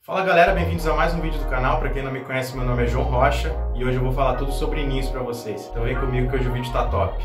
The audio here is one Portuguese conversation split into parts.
Fala galera, bem-vindos a mais um vídeo do canal. Para quem não me conhece, meu nome é João Rocha e hoje eu vou falar tudo sobre ninhos para vocês. Então vem comigo que hoje o vídeo tá top.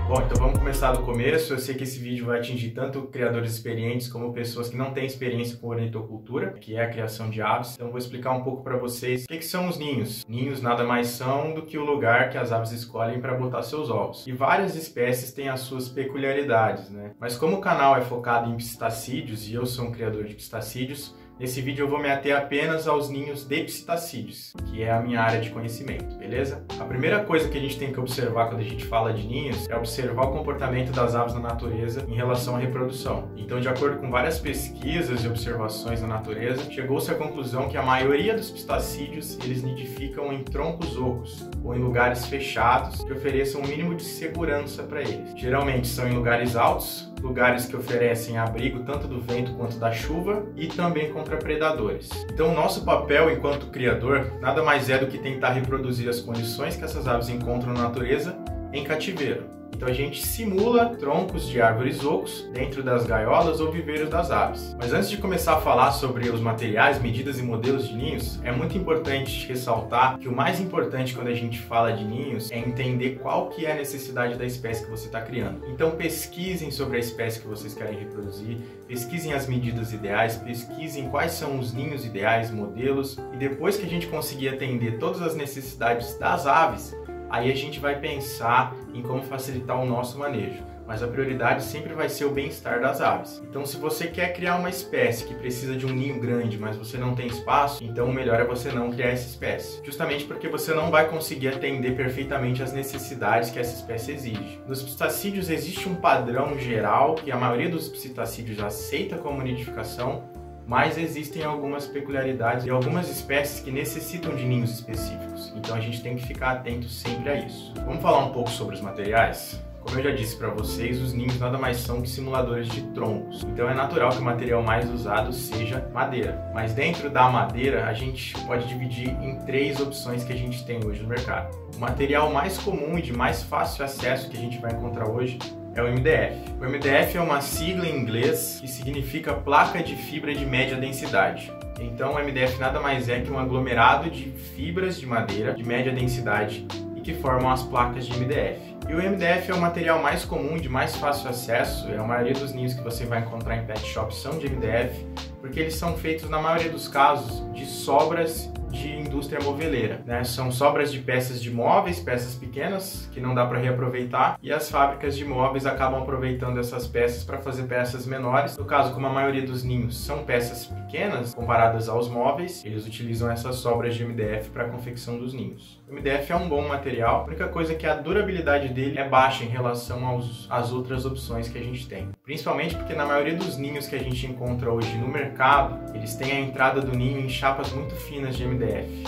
Bom, então vamos começar do começo. Eu sei que esse vídeo vai atingir tanto criadores experientes como pessoas que não têm experiência com ornitocultura, que é a criação de aves. Então eu vou explicar um pouco para vocês o que são os ninhos. Ninhos nada mais são do que o lugar que as aves escolhem para botar seus ovos. E várias espécies têm as suas peculiaridades, né? Mas como o canal é focado em psitacídeos e eu sou um criador de psitacídeos, nesse vídeo eu vou me ater apenas aos ninhos de psitacídeos, que é a minha área de conhecimento, beleza? A primeira coisa que a gente tem que observar quando a gente fala de ninhos é observar o comportamento das aves na natureza em relação à reprodução. Então, de acordo com várias pesquisas e observações na natureza, chegou-se à conclusão que a maioria dos psitacídeos eles nidificam em troncos ocos ou em lugares fechados que ofereçam um mínimo de segurança para eles. Geralmente são em lugares altos, lugares que oferecem abrigo tanto do vento quanto da chuva e também contra predadores. Então o nosso papel enquanto criador nada mais é do que tentar reproduzir as condições que essas aves encontram na natureza em cativeiro. Então a gente simula troncos de árvores ocos dentro das gaiolas ou viveiros das aves. Mas antes de começar a falar sobre os materiais, medidas e modelos de ninhos, é muito importante ressaltar que o mais importante quando a gente fala de ninhos é entender qual que é a necessidade da espécie que você está criando. Então pesquisem sobre a espécie que vocês querem reproduzir, pesquisem as medidas ideais, pesquisem quais são os ninhos ideais, modelos, e depois que a gente conseguir atender todas as necessidades das aves, aí a gente vai pensar em como facilitar o nosso manejo. Mas a prioridade sempre vai ser o bem-estar das aves. Então, se você quer criar uma espécie que precisa de um ninho grande, mas você não tem espaço, então o melhor é você não criar essa espécie. Justamente porque você não vai conseguir atender perfeitamente as necessidades que essa espécie exige. Nos psitacídeos existe um padrão geral que a maioria dos psitacídeos aceita como nidificação, mas existem algumas peculiaridades e algumas espécies que necessitam de ninhos específicos. Então a gente tem que ficar atento sempre a isso. Vamos falar um pouco sobre os materiais? Como eu já disse para vocês, os ninhos nada mais são que simuladores de troncos. Então é natural que o material mais usado seja madeira. Mas dentro da madeira, a gente pode dividir em três opções que a gente tem hoje no mercado. O material mais comum e de mais fácil acesso que a gente vai encontrar hoje é o MDF. O MDF é uma sigla em inglês que significa placa de fibra de média densidade. Então o MDF nada mais é que um aglomerado de fibras de madeira de média densidade e que formam as placas de MDF. E o MDF é o material mais comum e de mais fácil acesso. A maioria dos ninhos que você vai encontrar em pet shop são de MDF, porque eles são feitos, na maioria dos casos, de sobras de indústria moveleira, né? São sobras de peças de móveis, peças pequenas que não dá para reaproveitar, e as fábricas de móveis acabam aproveitando essas peças para fazer peças menores. No caso, como a maioria dos ninhos são peças pequenas comparadas aos móveis, eles utilizam essas sobras de MDF para a confecção dos ninhos. O MDF é um bom material, a única coisa é que a durabilidade dele é baixa em relação às outras opções que a gente tem. Principalmente porque na maioria dos ninhos que a gente encontra hoje no mercado, eles têm a entrada do ninho em chapas muito finas de MDF,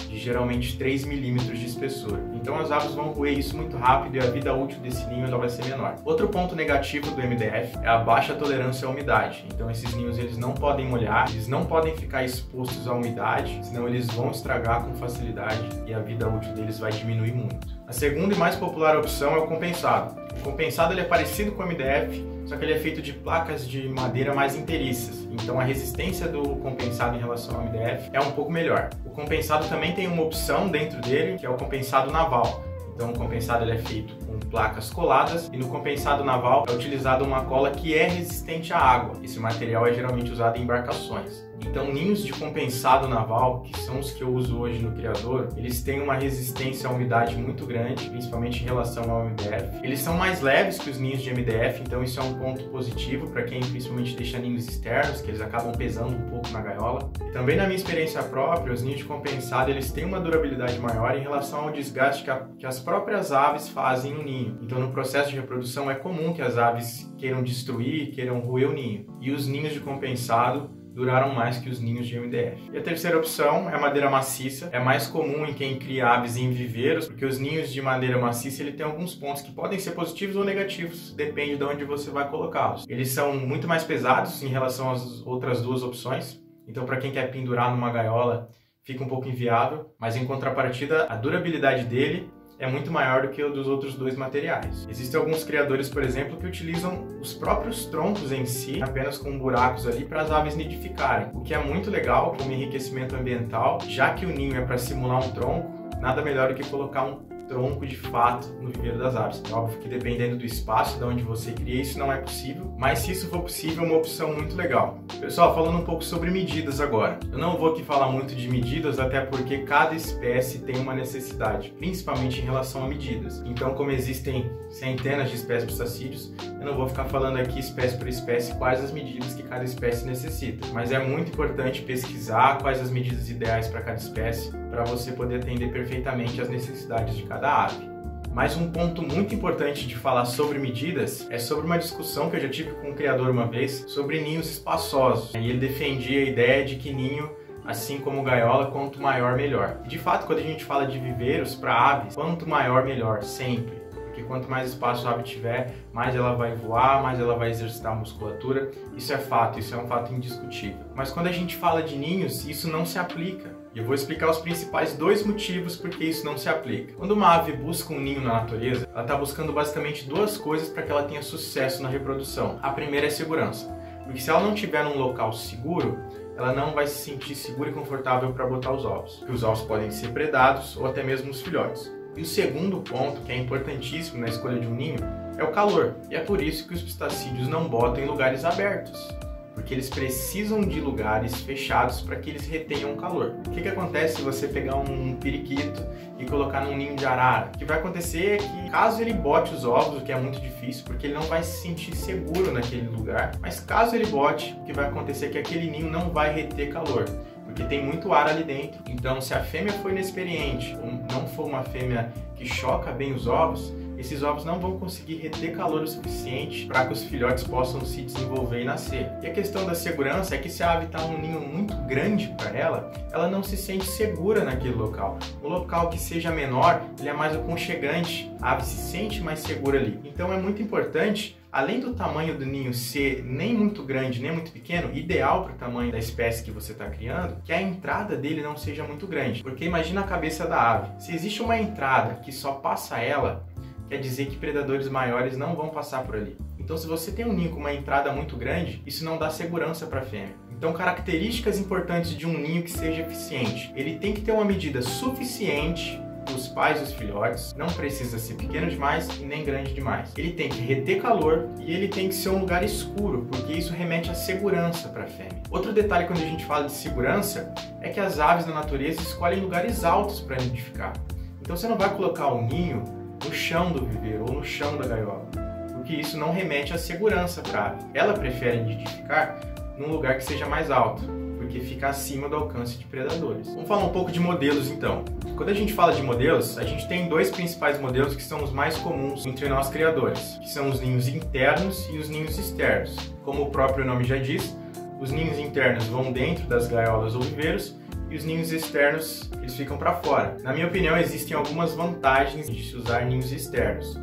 de geralmente 3 milímetros de espessor. Então as aves vão roer isso muito rápido e a vida útil desse ninho ela vai ser menor. Outro ponto negativo do MDF é a baixa tolerância à umidade. Então esses ninhos eles não podem molhar, eles não podem ficar expostos à umidade, senão eles vão estragar com facilidade e a vida útil deles vai diminuir muito. A segunda e mais popular opção é o compensado. O compensado ele é parecido com o MDF, só que ele é feito de placas de madeira mais inteiriças. Então a resistência do compensado em relação ao MDF é um pouco melhor. O compensado também tem uma opção dentro dele, que é o compensado naval. Então o compensado ele é feito com placas coladas e no compensado naval é utilizada uma cola que é resistente à água. Esse material é geralmente usado em embarcações. Então ninhos de compensado naval, que são os que eu uso hoje no criador, eles têm uma resistência à umidade muito grande, principalmente em relação ao MDF. Eles são mais leves que os ninhos de MDF, então isso é um ponto positivo para quem principalmente deixa ninhos externos, que eles acabam pesando um pouco na gaiola. E também na minha experiência própria, os ninhos de compensado eles têm uma durabilidade maior em relação ao desgaste que as próprias aves fazem no ninho. Então no processo de reprodução é comum que as aves queiram destruir, queiram roer o ninho. E os ninhos de compensado duraram mais que os ninhos de MDF. E a terceira opção é a madeira maciça. É mais comum em quem cria aves em viveiros, porque os ninhos de madeira maciça ele tem alguns pontos que podem ser positivos ou negativos, depende de onde você vai colocá-los. Eles são muito mais pesados em relação às outras duas opções, então para quem quer pendurar numa gaiola fica um pouco inviável, mas em contrapartida, a durabilidade dele é muito maior do que o dos outros dois materiais. Existem alguns criadores, por exemplo, que utilizam os próprios troncos em si, apenas com buracos ali, para as aves nidificarem, o que é muito legal como enriquecimento ambiental, já que o ninho é para simular um tronco, nada melhor do que colocar um tronco de fato no viveiro das aves. É óbvio que dependendo do espaço de onde você cria, isso não é possível, mas se isso for possível, é uma opção muito legal. Pessoal, falando um pouco sobre medidas agora. Eu não vou aqui falar muito de medidas, até porque cada espécie tem uma necessidade, principalmente em relação a medidas. Então, como existem centenas de espécies de pistacídeos, eu não vou ficar falando aqui espécie por espécie quais as medidas que cada espécie necessita. Mas é muito importante pesquisar quais as medidas ideais para cada espécie, para você poder atender perfeitamente às necessidades de cada ave. Mas um ponto muito importante de falar sobre medidas é sobre uma discussão que eu já tive com um criador uma vez sobre ninhos espaçosos. E ele defendia a ideia de que ninho, assim como gaiola, quanto maior melhor. De fato, quando a gente fala de viveiros para aves, quanto maior melhor, sempre. Porque quanto mais espaço a ave tiver, mais ela vai voar, mais ela vai exercitar a musculatura. Isso é fato, isso é um fato indiscutível. Mas quando a gente fala de ninhos, isso não se aplica. E eu vou explicar os principais dois motivos por que isso não se aplica. Quando uma ave busca um ninho na natureza, ela está buscando basicamente duas coisas para que ela tenha sucesso na reprodução. A primeira é segurança, porque se ela não estiver num local seguro, ela não vai se sentir segura e confortável para botar os ovos, porque os ovos podem ser predados ou até mesmo os filhotes. E o segundo ponto, que é importantíssimo na escolha de um ninho, é o calor. E é por isso que os pistacídeos não botam em lugares abertos, porque eles precisam de lugares fechados para que eles retenham o calor. O que acontece se você pegar um periquito e colocar num ninho de arara? O que vai acontecer é que, caso ele bote os ovos, o que é muito difícil, porque ele não vai se sentir seguro naquele lugar, mas caso ele bote, o que vai acontecer é que aquele ninho não vai reter calor, porque tem muito ar ali dentro. Então, se a fêmea for inexperiente ou não for uma fêmea que choca bem os ovos, esses ovos não vão conseguir reter calor o suficiente para que os filhotes possam se desenvolver e nascer. E a questão da segurança é que se a ave está num ninho muito grande para ela não se sente segura naquele local. Um local que seja menor, ele é mais aconchegante, a ave se sente mais segura ali. Então é muito importante, além do tamanho do ninho ser nem muito grande, nem muito pequeno, ideal para o tamanho da espécie que você está criando, que a entrada dele não seja muito grande. Porque imagina a cabeça da ave. Se existe uma entrada que só passa ela, quer dizer que predadores maiores não vão passar por ali. Então, se você tem um ninho com uma entrada muito grande, isso não dá segurança para a fêmea. Então, características importantes de um ninho que seja eficiente. Ele tem que ter uma medida suficiente para os pais e os filhotes, não precisa ser pequeno demais e nem grande demais. Ele tem que reter calor e ele tem que ser um lugar escuro, porque isso remete à segurança para a fêmea. Outro detalhe quando a gente fala de segurança é que as aves na natureza escolhem lugares altos para nidificar. Então, você não vai colocar o ninho no chão do viveiro ou no chão da gaiola, porque isso não remete à segurança para a ave. Ela prefere nidificar num lugar que seja mais alto, porque fica acima do alcance de predadores. Vamos falar um pouco de modelos então. Quando a gente fala de modelos, a gente tem dois principais modelos que são os mais comuns entre nós criadores, que são os ninhos internos e os ninhos externos. Como o próprio nome já diz, os ninhos internos vão dentro das gaiolas ou viveiros, e os ninhos externos, eles ficam para fora. Na minha opinião, existem algumas vantagens de se usar ninhos externos.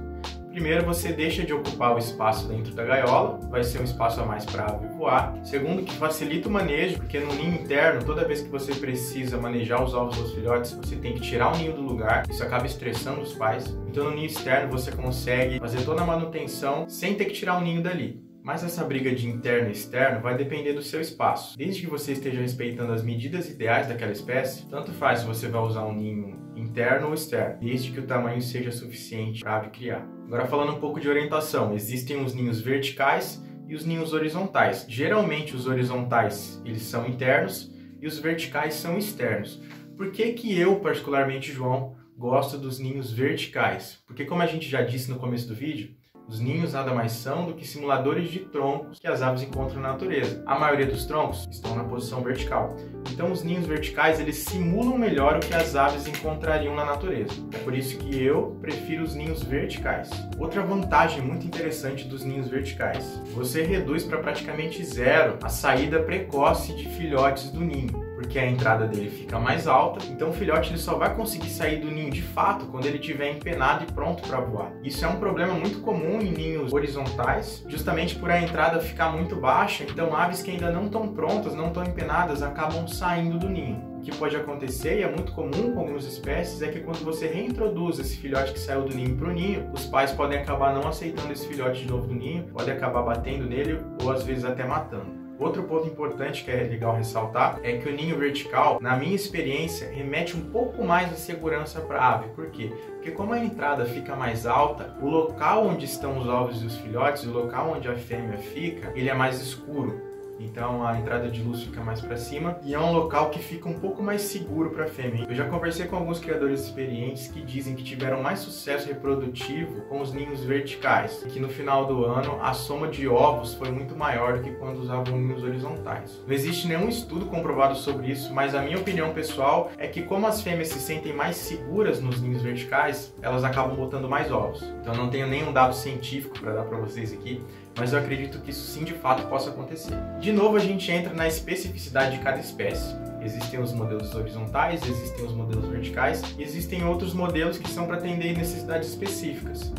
Primeiro, você deixa de ocupar o espaço dentro da gaiola, vai ser um espaço a mais para a ave voar. Segundo, que facilita o manejo, porque no ninho interno, toda vez que você precisa manejar os ovos dos filhotes, você tem que tirar o ninho do lugar, isso acaba estressando os pais. Então no ninho externo você consegue fazer toda a manutenção sem ter que tirar o ninho dali. Mas essa briga de interno e externo vai depender do seu espaço. Desde que você esteja respeitando as medidas ideais daquela espécie, tanto faz se você vai usar um ninho interno ou externo, desde que o tamanho seja suficiente para a ave criar. Agora falando um pouco de orientação, existem os ninhos verticais e os ninhos horizontais. Geralmente os horizontais eles são internos e os verticais são externos. Por que que eu, particularmente João, gosto dos ninhos verticais? Porque como a gente já disse no começo do vídeo, os ninhos nada mais são do que simuladores de troncos que as aves encontram na natureza. A maioria dos troncos estão na posição vertical. Então os ninhos verticais eles simulam melhor o que as aves encontrariam na natureza. É por isso que eu prefiro os ninhos verticais. Outra vantagem muito interessante dos ninhos verticais: você reduz para praticamente zero a saída precoce de filhotes do ninho, porque a entrada dele fica mais alta, então o filhote ele só vai conseguir sair do ninho de fato quando ele estiver empenado e pronto para voar. Isso é um problema muito comum em ninhos horizontais, justamente por a entrada ficar muito baixa, então aves que ainda não estão prontas, não estão empenadas, acabam saindo do ninho. O que pode acontecer, e é muito comum com algumas espécies, é que quando você reintroduz esse filhote que saiu do ninho para o ninho, os pais podem acabar não aceitando esse filhote de novo do ninho, podem acabar batendo nele ou às vezes até matando. Outro ponto importante que é legal ressaltar é que o ninho vertical, na minha experiência, remete um pouco mais de segurança para a ave. Por quê? Porque como a entrada fica mais alta, o local onde estão os ovos e os filhotes, o local onde a fêmea fica, ele é mais escuro. Então a entrada de luz fica mais para cima e é um local que fica um pouco mais seguro para a fêmea. Eu já conversei com alguns criadores experientes que dizem que tiveram mais sucesso reprodutivo com os ninhos verticais, e que no final do ano a soma de ovos foi muito maior do que quando usavam ninhos horizontais. Não existe nenhum estudo comprovado sobre isso, mas a minha opinião pessoal é que como as fêmeas se sentem mais seguras nos ninhos verticais, elas acabam botando mais ovos. Então não tenho nenhum dado científico para dar para vocês aqui, mas eu acredito que isso sim de fato possa acontecer. De novo a gente entra na especificidade de cada espécie. Existem os modelos horizontais, existem os modelos verticais e existem outros modelos que são para atender necessidades específicas.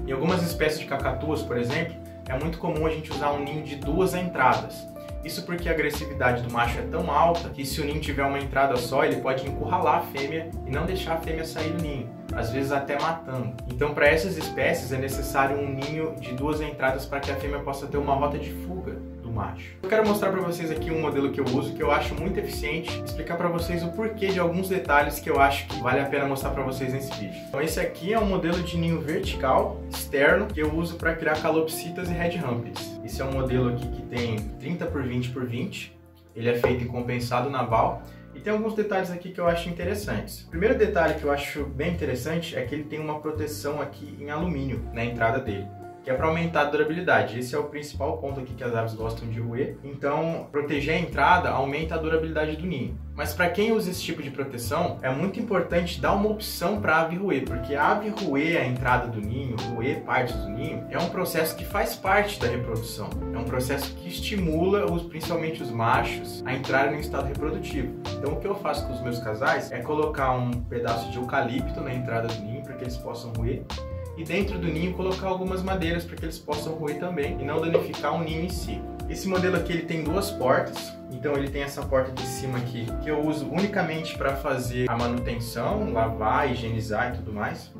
Em algumas espécies de cacatuas, por exemplo, é muito comum a gente usar um ninho de 2 entradas. Isso porque a agressividade do macho é tão alta que se o ninho tiver uma entrada só, ele pode encurralar a fêmea e não deixar a fêmea sair do ninho, às vezes até matando. Então, para essas espécies é necessário um ninho de 2 entradas para que a fêmea possa ter uma rota de fuga do macho. Eu quero mostrar para vocês aqui um modelo que eu uso, que eu acho muito eficiente, explicar para vocês o porquê de alguns detalhes que eu acho que vale a pena mostrar para vocês nesse vídeo. Então, esse aqui é um modelo de ninho vertical externo que eu uso para criar calopsitas e red rumpets. Esse é um modelo aqui que tem 30 por 20 por 20, ele é feito em compensado naval. E tem alguns detalhes aqui que eu acho interessantes. O primeiro detalhe que eu acho bem interessante é que ele tem uma proteção aqui em alumínio na entrada dele, que é para aumentar a durabilidade. Esse é o principal ponto aqui que as aves gostam de roer. Então, proteger a entrada aumenta a durabilidade do ninho. Mas para quem usa esse tipo de proteção, é muito importante dar uma opção para a ave roer, porque a ave roer a entrada do ninho, roer partes do ninho, é um processo que faz parte da reprodução. É um processo que estimula, principalmente os machos, a entrarem no estado reprodutivo. Então, o que eu faço com os meus casais é colocar um pedaço de eucalipto na entrada do ninho para que eles possam roer, e dentro do ninho colocar algumas madeiras para que eles possam roer também e não danificar o ninho em si. Esse modelo aqui ele tem 2 portas, então ele tem essa porta de cima aqui que eu uso unicamente para fazer a manutenção, lavar, higienizar e tudo mais.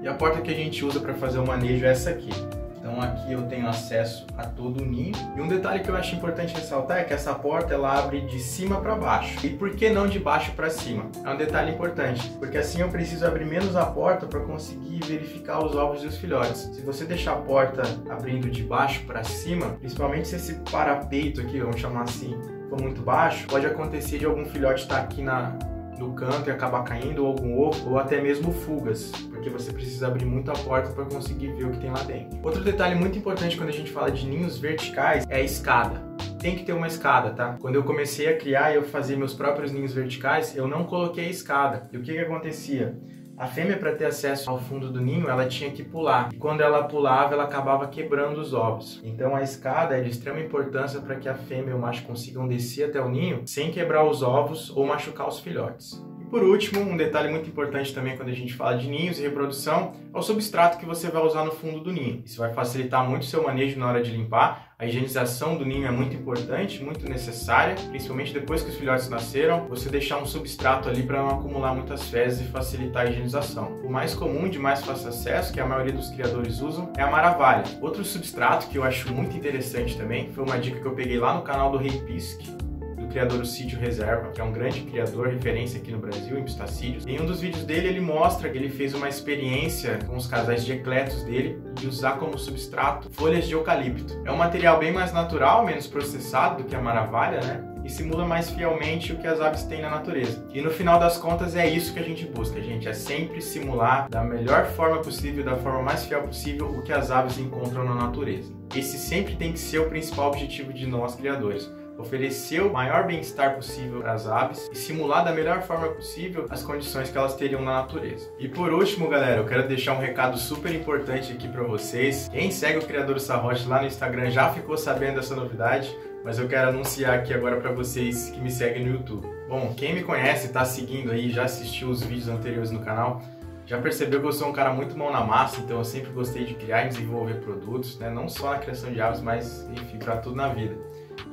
E a porta que a gente usa para fazer o manejo é essa aqui. Então aqui eu tenho acesso a todo o ninho. E um detalhe que eu acho importante ressaltar é que essa porta ela abre de cima para baixo. E por que não de baixo para cima? É um detalhe importante, porque assim eu preciso abrir menos a porta para conseguir verificar os ovos e os filhotes. Se você deixar a porta abrindo de baixo para cima, principalmente se esse parapeito aqui, vamos chamar assim, for muito baixo, pode acontecer de algum filhote estar aqui no canto e acabar caindo, ou algum ovo, ou até mesmo fugas, porque você precisa abrir muito a porta para conseguir ver o que tem lá dentro. Outro detalhe muito importante quando a gente fala de ninhos verticais é a escada. Tem que ter uma escada, tá? Quando eu comecei a criar e eu fazia meus próprios ninhos verticais, eu não coloquei a escada. E o que acontecia? A fêmea, para ter acesso ao fundo do ninho, ela tinha que pular. E quando ela pulava, ela acabava quebrando os ovos. Então a escada é de extrema importância para que a fêmea e o macho consigam descer até o ninho sem quebrar os ovos ou machucar os filhotes. E por último, um detalhe muito importante também quando a gente fala de ninhos e reprodução é o substrato que você vai usar no fundo do ninho. Isso vai facilitar muito o seu manejo na hora de limpar. A higienização do ninho é muito importante, muito necessária, principalmente depois que os filhotes nasceram, você deixar um substrato ali para não acumular muitas fezes e facilitar a higienização. O mais comum, de mais fácil acesso, que a maioria dos criadores usam, é a maravalha. Outro substrato que eu acho muito interessante também, foi uma dica que eu peguei lá no canal do Rei Pisque, do criador Sítio Reserva, que é um grande criador, referência aqui no Brasil em pistacídeos. Em um dos vídeos dele, ele mostra que ele fez uma experiência com os casais de ecletos dele de usar como substrato folhas de eucalipto. É um material bem mais natural, menos processado do que a maravalha, né? E simula mais fielmente o que as aves têm na natureza. E no final das contas é isso que a gente busca, gente. É sempre simular da melhor forma possível, da forma mais fiel possível, o que as aves encontram na natureza. Esse sempre tem que ser o principal objetivo de nós criadores. Oferecer o maior bem-estar possível para as aves e simular da melhor forma possível as condições que elas teriam na natureza. E por último, galera, eu quero deixar um recado super importante aqui para vocês. Quem segue o Criador Sarrote lá no Instagram já ficou sabendo dessa novidade, mas eu quero anunciar aqui agora para vocês que me seguem no YouTube. Bom, quem me conhece, está seguindo aí, já assistiu os vídeos anteriores no canal, já percebeu que eu sou um cara muito mão na massa, então eu sempre gostei de criar e desenvolver produtos, né? Não só na criação de aves, mas enfim, para tudo na vida.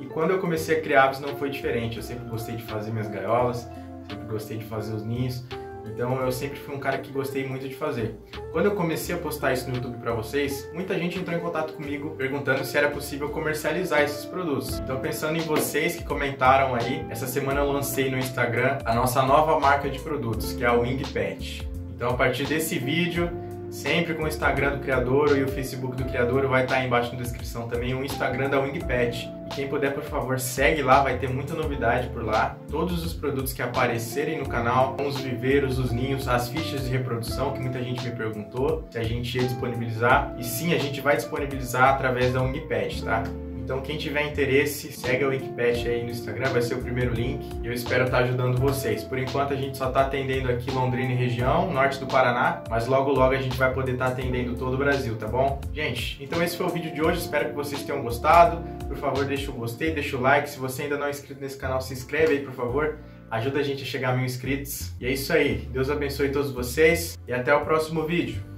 E quando eu comecei a criar aves não foi diferente, eu sempre gostei de fazer minhas gaiolas, sempre gostei de fazer os ninhos. Então eu sempre fui um cara que gostei muito de fazer. Quando eu comecei a postar isso no YouTube para vocês, muita gente entrou em contato comigo perguntando se era possível comercializar esses produtos. Então pensando em vocês que comentaram aí, essa semana eu lancei no Instagram a nossa nova marca de produtos, que é a Wing Pet. Então a partir desse vídeo, sempre com o Instagram do Criadouro e o Facebook do Criadouro, vai estar aí embaixo na descrição também o Instagram da Wing Pet. E quem puder, por favor, segue lá, vai ter muita novidade por lá. Todos os produtos que aparecerem no canal, os viveiros, os ninhos, as fichas de reprodução, que muita gente me perguntou se a gente ia disponibilizar. E sim, a gente vai disponibilizar através da Wing Pet, tá? Então quem tiver interesse, segue a Wing Pet aí no Instagram, vai ser o primeiro link e eu espero estar ajudando vocês. Por enquanto a gente só está atendendo aqui Londrina e região, norte do Paraná, mas logo logo a gente vai poder estar atendendo todo o Brasil, tá bom? Gente, então esse foi o vídeo de hoje, espero que vocês tenham gostado. Por favor, deixa o gostei, deixa o like, se você ainda não é inscrito nesse canal, se inscreve aí, por favor. Ajuda a gente a chegar a 1000 inscritos. E é isso aí, Deus abençoe todos vocês e até o próximo vídeo.